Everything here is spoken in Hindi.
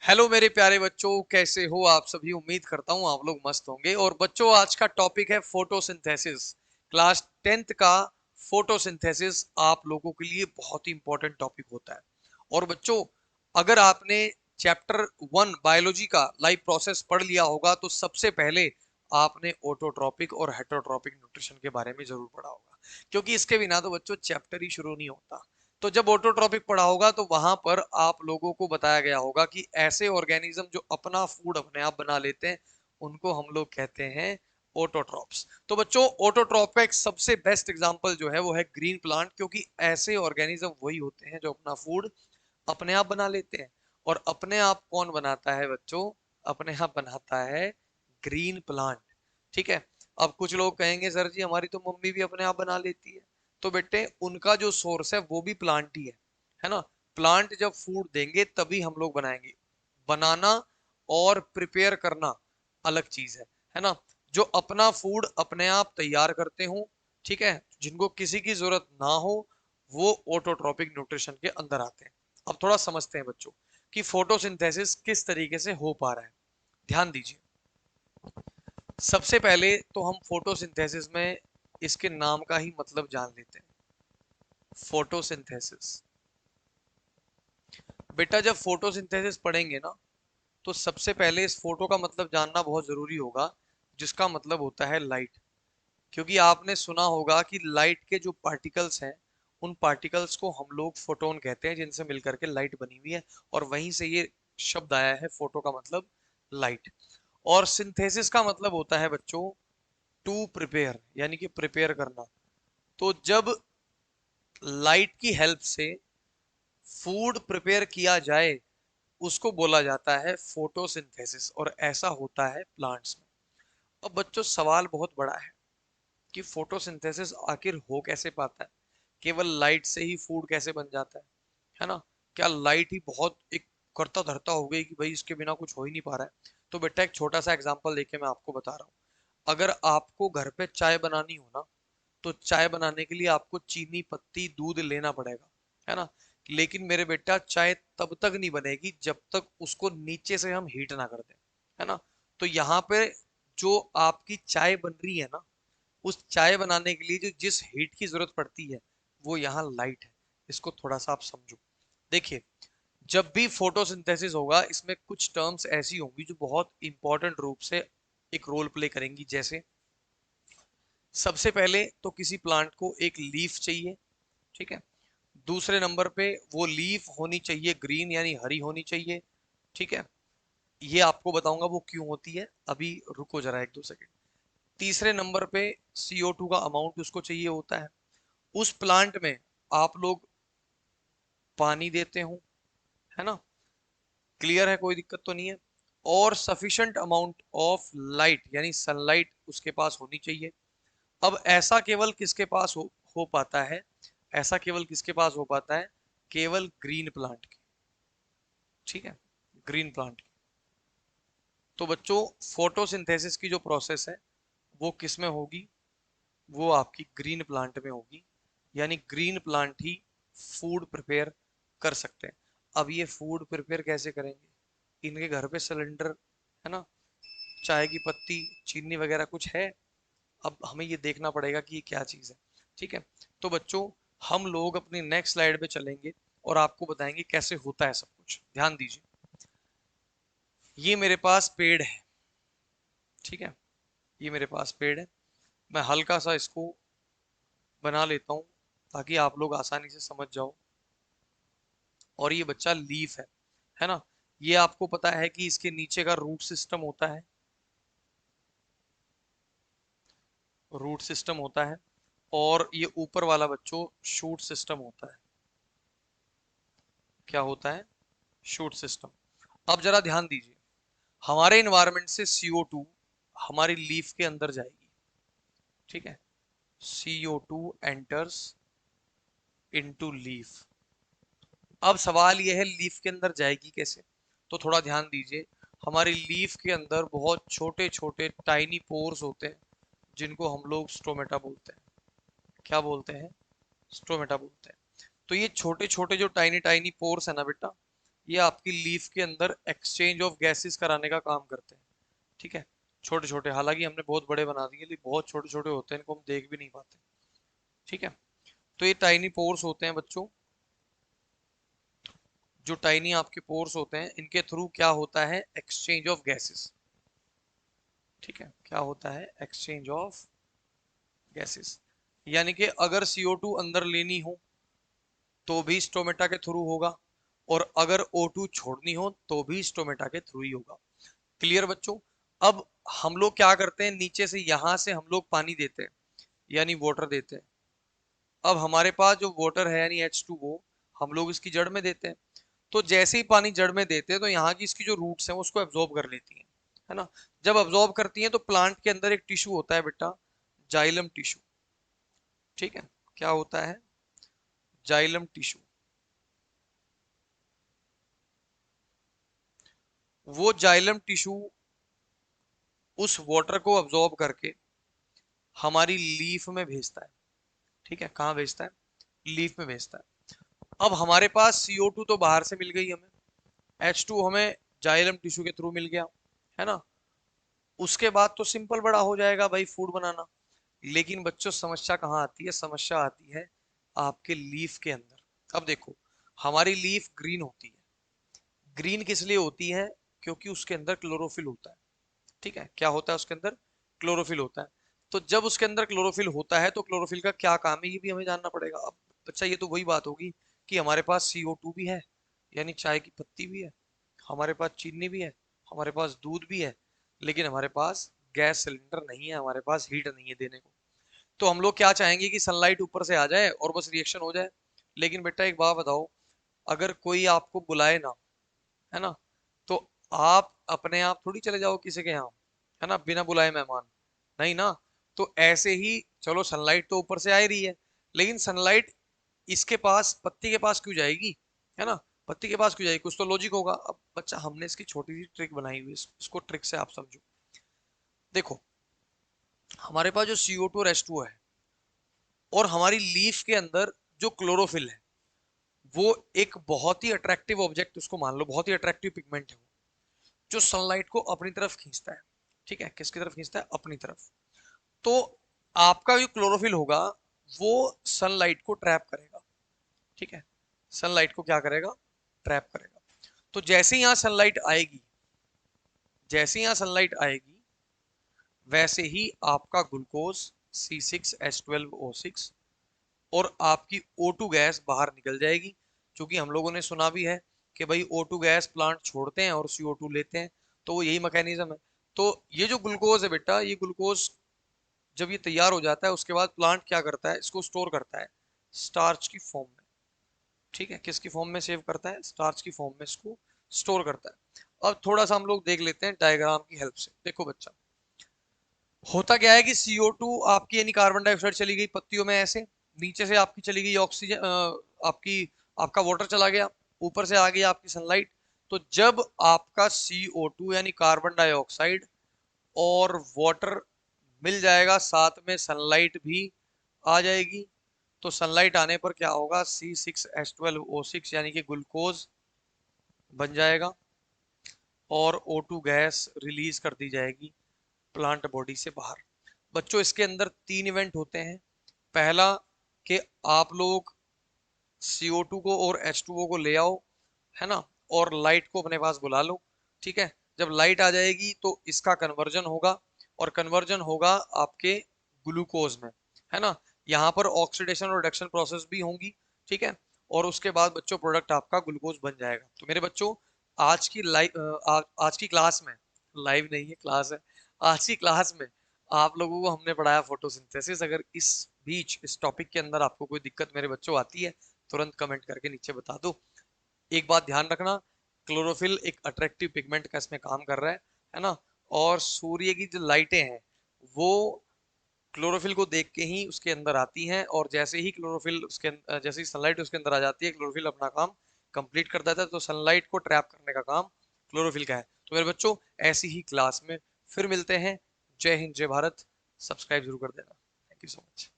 हेलो मेरे प्यारे बच्चों, कैसे हो आप सभी। उम्मीद करता हूँ आप लोग मस्त होंगे। और बच्चों, आज का टॉपिक है फोटोसिंथेसिस। क्लास 10th का फोटोसिंथेसिस आप लोगों के लिए बहुत ही इंपॉर्टेंट टॉपिक होता है। और बच्चों, अगर आपने चैप्टर 1 बायोलॉजी का लाइफ प्रोसेस पढ़ लिया होगा तो सबसे पहले आपने ऑटोट्रॉपिक और हेटरोट्रॉपिक न्यूट्रिशन के बारे में जरूर पढ़ा होगा, क्योंकि इसके बिना तो बच्चों चैप्टर ही शुरू नहीं होता। तो जब ऑटोट्रॉपिक पढ़ा होगा तो वहां पर आप लोगों को बताया गया होगा कि ऐसे ऑर्गेनिज्म जो अपना फूड अपने आप बना लेते हैं उनको हम लोग कहते हैं ऑटोट्रॉप्स। तो बच्चों, ऑटोट्रॉप का एक सबसे बेस्ट एग्जांपल जो है वो है ग्रीन प्लांट, क्योंकि ऐसे ऑर्गेनिज्म वही होते हैं जो अपना फूड अपने आप बना लेते हैं। और अपने आप कौन बनाता है बच्चों? अपने आप बनाता है ग्रीन प्लांट। ठीक है। अब कुछ लोग कहेंगे सर जी हमारी तो मम्मी भी अपने आप बना लेती है। तो बेटे, उनका जो सोर्स है वो भी प्लांट ही है ना। प्लांट जब फूड देंगे तभी हम लोग बनाएंगे। बनाना और प्रिपेयर करना अलग चीज है ना। जो अपना फूड अपने आप तैयार करते हो, ठीक है, जिनको किसी की जरूरत ना हो, वो ऑटोट्रॉपिक न्यूट्रिशन के अंदर आते हैं। अब थोड़ा समझते हैं बच्चों कि फोटोसिंथेसिस किस तरीके से हो पा रहा है। ध्यान दीजिए। सबसे पहले तो हम फोटोसिंथेसिस में इसके नाम का ही मतलब जान लेते हैं। फोटोसिंथेसिस। बेटा, जब फोटोसिंथेसिस पढ़ेंगे ना तो सबसे पहले इस फोटो का मतलब जानना बहुत जरूरी होगा, जिसका मतलब होता है लाइट। क्योंकि आपने सुना होगा कि लाइट के जो पार्टिकल्स हैं उन पार्टिकल्स को हम लोग फोटोन कहते हैं, जिनसे मिलकर के लाइट बनी हुई है। और वहीं से ये शब्द आया है फोटो का मतलब लाइट। और सिंथेसिस का मतलब होता है बच्चों टू प्रिपेयर, यानी कि प्रिपेयर करना। तो जब लाइट की हेल्प से फूड प्रिपेयर किया जाए उसको बोला जाता है फोटोसिंथेसिस, और ऐसा होता है प्लांट्स में। अब बच्चों, सवाल बहुत बड़ा है कि फोटोसिंथेसिस आखिर हो कैसे पाता है। केवल लाइट से ही फूड कैसे बन जाता है ना। क्या लाइट ही बहुत एक करता धरता हो गई कि भाई इसके बिना कुछ हो ही नहीं पा रहा है? तो बेटा, एक छोटा सा एग्जांपल देके मैं आपको बता रहा हूँ। अगर आपको घर पे चाय बनानी हो ना, तो चाय बनाने के लिए आपको चीनी, पत्ती, दूध लेना पड़ेगा, है ना। लेकिन मेरे बेटा, चाय तब तक नहीं बनेगी जब तक उसको नीचे से हम हीट ना कर दें, है ना। तो यहाँ पे जो आपकी चाय बन रही है ना, उस चाय बनाने के लिए जो जिस हीट की जरूरत पड़ती है वो यहाँ लाइट है। इसको थोड़ा सा आप समझो। देखिए, जब भी फोटोसिंथेसिस होगा इसमें कुछ टर्म्स ऐसी होंगी जो बहुत इंपॉर्टेंट रूप से एक रोल प्ले करेंगी। जैसे सबसे पहले तो किसी प्लांट को एक लीफ चाहिए, ठीक है। दूसरे नंबर पे वो लीफ होनी चाहिए ग्रीन, यानी हरी होनी चाहिए, ठीक है। ये आपको बताऊंगा वो क्यों होती है, अभी रुको जरा 1-2 सेकंड। तीसरे नंबर पे CO2 का अमाउंट उसको चाहिए होता है। उस प्लांट में आप लोग पानी देते हो, है ना। क्लियर है? कोई दिक्कत तो नहीं है। और सफिशिएंट अमाउंट ऑफ लाइट, यानी सनलाइट उसके पास होनी चाहिए। अब ऐसा केवल किसके पास हो पाता है? ऐसा केवल किसके पास हो पाता है? केवल ग्रीन प्लांट की। ठीक है, ग्रीन प्लांट की। तो बच्चों, फोटोसिंथेसिस की जो प्रोसेस है वो किस में होगी? वो आपकी ग्रीन प्लांट में होगी। यानी ग्रीन प्लांट ही फूड प्रिपेयर कर सकते हैं। अब ये फूड प्रिपेयर कैसे करेंगे? इनके घर पे सिलेंडर, है ना, चाय की पत्ती, चीनी वगैरह कुछ है? अब हमें ये देखना पड़ेगा कि ये क्या चीज़ है। ठीक है। तो बच्चों, हम लोग अपनी नेक्स्ट स्लाइड पे चलेंगे और आपको बताएंगे कैसे होता है सब कुछ। ध्यान दीजिए। ये मेरे पास पेड़ है, ठीक है। ये मेरे पास पेड़ है। मैं हल्का सा इसको बना लेता हूँ ताकि आप लोग आसानी से समझ जाओ। और ये बच्चा लीफ है ना। ये आपको पता है कि इसके नीचे का रूट सिस्टम होता है। रूट सिस्टम होता है। और ये ऊपर वाला बच्चों शूट सिस्टम होता है। क्या होता है? Shoot system. अब जरा ध्यान दीजिए। हमारे इन्वायरमेंट से CO2 हमारी लीफ के अंदर जाएगी, ठीक है। CO2 enters into leaf. अब सवाल यह है लीफ के अंदर जाएगी कैसे? तो थोड़ा ध्यान दीजिए। हमारी लीफ के अंदर बहुत छोटे छोटे टाइनी पोर्स होते हैं, जिनको हम लोग स्टोमेटा बोलते हैं। क्या बोलते हैं? स्टोमेटा बोलते हैं। तो ये छोटे छोटे जो टाइनी टाइनी पोर्स है ना बेटा, ये आपकी लीफ के अंदर एक्सचेंज ऑफ गैसेस कराने का काम करते हैं। ठीक है, छोटे छोटे, हालांकि हमने बहुत बड़े बना दिए लेकिन बहुत छोटे छोटे होते हैं, इनको हम देख भी नहीं पाते। ठीक है, तो ये टाइनी पोर्स होते हैं बच्चों। जो टाइनी आपके पोर्स होते हैं, इनके थ्रू क्या होता है, एक्सचेंज ऑफ गैसेस। ठीक है, क्या होता है, एक्सचेंज ऑफ गैसेस। यानी कि अगर CO2 अंदर लेनी हो तो भी स्टोमेटा के थ्रू होगा, और अगर O2 छोड़नी हो तो भी स्टोमेटा के थ्रू ही होगा। क्लियर बच्चों? अब हम लोग क्या करते हैं, नीचे से यहां से हम लोग पानी देते हैं, यानी वाटर देते हैं। अब हमारे पास जो वाटर है यानी H2O, हम लोग इसकी जड़ में देते हैं। तो जैसे ही पानी जड़ में देते हैं तो यहाँ की इसकी जो रूट्स हैं उसको एब्जॉर्ब कर लेती हैं, है ना। जब एब्जॉर्ब करती हैं तो प्लांट के अंदर एक टिश्यू होता है बेटा, जाइलम टिश्यू। ठीक है, क्या होता है, जाइलम टिश्यू। वो जाइलम टिश्यू उस वाटर को एब्जॉर्ब करके हमारी लीफ में भेजता है। ठीक है, कहाँ भेजता है, लीफ में भेजता है। अब हमारे पास CO2 तो बाहर से मिल गई हमें, H2 हमें जाइलम टिश्यू के थ्रू मिल गया, है ना। उसके बाद तो सिंपल बड़ा हो जाएगा भाई फूड बनाना। लेकिन बच्चों समस्या कहाँ आती है, समस्या आती है आपके लीफ के अंदर। अब देखो, हमारी लीफ ग्रीन होती है। ग्रीन किस लिए होती है, क्योंकि उसके अंदर क्लोरोफिल होता है। ठीक है, क्या होता है उसके अंदर, क्लोरोफिल होता है। तो जब उसके अंदर क्लोरोफिल होता है तो क्लोरोफिल का क्या काम है ये भी हमें जानना पड़ेगा। अब बच्चा ये तो वही बात होगी कि हमारे पास CO2 भी है, यानी चाय की पत्ती भी है, हमारे पास चीनी भी है, हमारे पास दूध भी है, लेकिन हमारे पास गैस सिलेंडर नहीं है, हमारे पास हीट नहीं है देने को। तो हम लोग क्या चाहेंगे कि सनलाइट ऊपर से आ जाए और बस रिएक्शन हो जाए। लेकिन बेटा एक बात बताओ, अगर कोई आपको बुलाए ना, है ना, तो आप अपने आप थोड़ी चले जाओ किसी के यहाँ, है ना, बिना बुलाए मेहमान, नहीं ना। तो ऐसे ही चलो, सनलाइट तो ऊपर से आ ही रही है, लेकिन सनलाइट इसके पास, पत्ती के पास क्यों जाएगी, है ना, पत्ती के पास क्यों जाएगी, कुछ तो लॉजिक होगा। अब बच्चा हमने इसकी छोटी सी ट्रिक बनाई हुई है, इसको ट्रिक से आप समझो। देखो, हमारे पास जो CO2 और H2O है, और हमारी लीफ के अंदर जो क्लोरोफिल है, वो एक बहुत ही अट्रैक्टिव ऑब्जेक्ट, उसको मान लो बहुत ही अट्रैक्टिव पिगमेंट है वो, जो सनलाइट को अपनी तरफ खींचता है। ठीक है, किसकी तरफ खींचता है, अपनी तरफ। तो आपका जो क्लोरोफिल होगा वो सनलाइट को ट्रैप करेगा। ठीक है, सनलाइट को क्या करेगा, ट्रैप करेगा। तो जैसे ही यहाँ सनलाइट आएगी, जैसे ही यहाँ सनलाइट आएगी, वैसे ही आपका ग्लूकोज C6H12O6 और आपकी O2 गैस बाहर निकल जाएगी। क्योंकि हम लोगों ने सुना भी है कि भाई O2 गैस प्लांट छोड़ते हैं और CO2 लेते हैं, तो वो यही मैकेनिज्म है। तो ये जो ग्लूकोज है बेटा, ये ग्लूकोज जब ये तैयार हो जाता है उसके बाद प्लांट क्या करता है, इसको स्टोर करता है स्टार्च की फॉर्म में। ठीक है, किसकी फॉर्म में सेव करता है, स्टार्च की फॉर्म में इसको स्टोर करता है। अब थोड़ा सा हम लोग देख लेते हैं डायग्राम की हेल्प से। देखो बच्चा, होता क्या है कि CO2 आपकी यानी कार्बन डाइऑक्साइड चली गई पत्तियों में ऐसे, नीचे से आपकी चली गई ऑक्सीजन, आपकी आपका वाटर चला गया, ऊपर से आ गई आपकी सनलाइट। तो जब आपका CO2 यानी कार्बन डाइऑक्साइड और वाटर मिल जाएगा, साथ में सनलाइट भी आ जाएगी, तो सनलाइट आने पर क्या होगा, C6H12O6 यानी कि ग्लूकोज बन जाएगा और O2 गैस रिलीज कर दी जाएगी प्लांट बॉडी से बाहर। बच्चों, इसके अंदर 3 इवेंट होते हैं। पहला, कि आप लोग CO2 को और H2O को ले आओ, है ना, और लाइट को अपने पास बुला लो। ठीक है, जब लाइट आ जाएगी तो इसका कन्वर्जन होगा, और कन्वर्जन होगा आपके ग्लूकोज में, है ना। यहाँ पर ऑक्सीडेशन और रिडक्शन प्रोसेस भी होंगी। ठीक है, और उसके बाद बच्चों प्रोडक्ट आपका ग्लूकोज बन जाएगा। तो मेरे बच्चों, आज की आज की क्लास में, लाइव नहीं है क्लास है, आज की क्लास में आप लोगों को हमने पढ़ाया फोटोसिंथेसिस। अगर इस बीच इस टॉपिक के अंदर आपको कोई दिक्कत मेरे बच्चों आती है, तुरंत कमेंट करके नीचे बता दो। एक बात ध्यान रखना, क्लोरोफिल एक अट्रैक्टिव पिगमेंट का इसमें काम कर रहा है ना। और सूर्य की जो लाइटें हैं वो क्लोरोफिल को देख के ही उसके अंदर आती हैं, और जैसे ही क्लोरोफिल जैसे ही सनलाइट उसके अंदर आ जाती है, क्लोरोफिल अपना काम कंप्लीट कर देता है। तो सनलाइट को ट्रैप करने का काम क्लोरोफिल का है। तो मेरे बच्चों, ऐसी ही क्लास में फिर मिलते हैं। जय हिंद, जय भारत। सब्सक्राइब जरूर कर देना। Thank you so much.